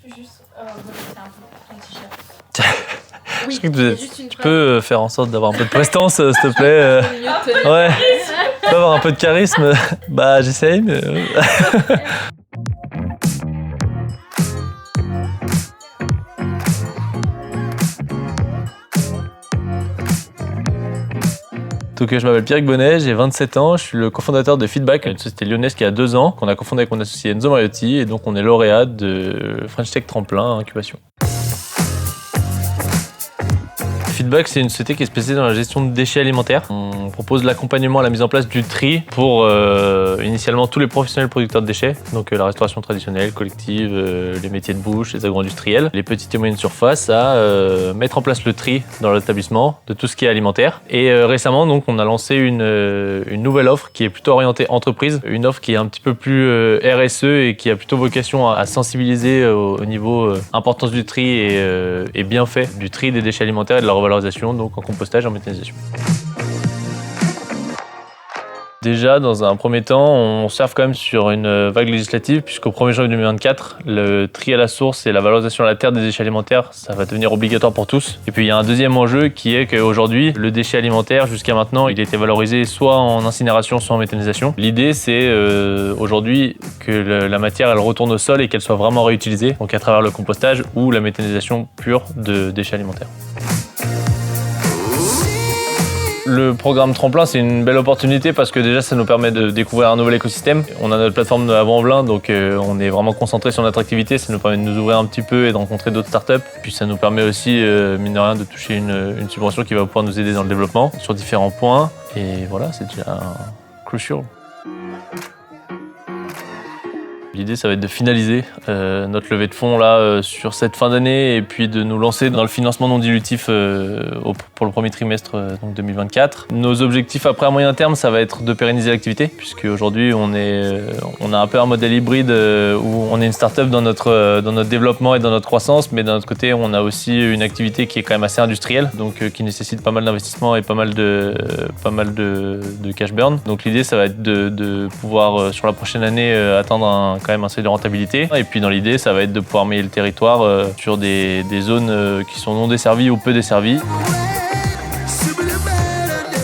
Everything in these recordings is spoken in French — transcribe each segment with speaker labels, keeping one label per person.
Speaker 1: peux juste relever un peu ton t-shirt? Oui,
Speaker 2: tu peux faire en sorte d'avoir un peu de prestance, s'il te plaît. Ouais, tu peux avoir un peu de charisme. Bah, j'essaye, mais... Donc, je m'appelle Pierrick Bonnet, j'ai 27 ans, je suis le cofondateur de Feedback, une société lyonnaise qui a 2 ans, qu'on a cofondé avec mon associé Enzo Mariotti, et donc on est lauréat de French Tech Tremplin Incubation. Feedback, c'est une société qui est spécialisée dans la gestion de déchets alimentaires. On propose l'accompagnement à la mise en place du tri pour initialement tous les professionnels producteurs de déchets, donc la restauration traditionnelle, collective, les métiers de bouche, les agro-industriels, les petites et moyennes surfaces, à mettre en place le tri dans l'établissement de tout ce qui est alimentaire. Et récemment, donc, on a lancé une nouvelle offre qui est plutôt orientée entreprise, une offre qui est un petit peu plus RSE et qui a plutôt vocation à sensibiliser au niveau importance du tri et bienfait du tri des déchets alimentaires et de la revalorisation, donc en compostage et en méthanisation. Déjà, dans un premier temps, on surfe quand même sur une vague législative, puisqu'au 1er janvier 2024, le tri à la source et la valorisation à la terre des déchets alimentaires, ça va devenir obligatoire pour tous. Et puis il y a un deuxième enjeu qui est qu'aujourd'hui, le déchet alimentaire, jusqu'à maintenant, il était valorisé soit en incinération, soit en méthanisation. L'idée, c'est aujourd'hui que la matière, elle retourne au sol et qu'elle soit vraiment réutilisée, donc à travers le compostage ou la méthanisation pure de déchets alimentaires. Le programme Tremplin, c'est une belle opportunité parce que déjà, ça nous permet de découvrir un nouvel écosystème. On a notre plateforme à Vaux-en-Velin, donc on est vraiment concentré sur notre activité. Ça nous permet de nous ouvrir un petit peu et de rencontrer d'autres startups. Puis ça nous permet aussi, mine de rien, de toucher une subvention qui va pouvoir nous aider dans le développement sur différents points. Et voilà, c'est déjà crucial. L'idée, ça va être de finaliser notre levée de fonds là, sur cette fin d'année et puis de nous lancer dans le financement non dilutif pour le premier trimestre donc 2024. Nos objectifs après à moyen terme, ça va être de pérenniser l'activité, puisque aujourd'hui on a un peu un modèle hybride où on est une start-up dans notre développement et dans notre croissance, mais d'un autre côté, on a aussi une activité qui est quand même assez industrielle, donc qui nécessite pas mal d'investissement et pas mal de cash burn. Donc l'idée, ça va être de pouvoir sur la prochaine année atteindre quand même un seuil de rentabilité. Et puis dans l'idée, ça va être de pouvoir mailler le territoire sur des zones qui sont non desservies ou peu desservies.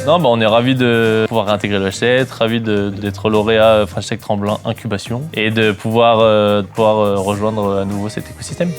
Speaker 2: Non, on est ravis de pouvoir réintégrer le H7, ravis d'être lauréat French Tech Tremplin Incubation et de pouvoir rejoindre à nouveau cet écosystème.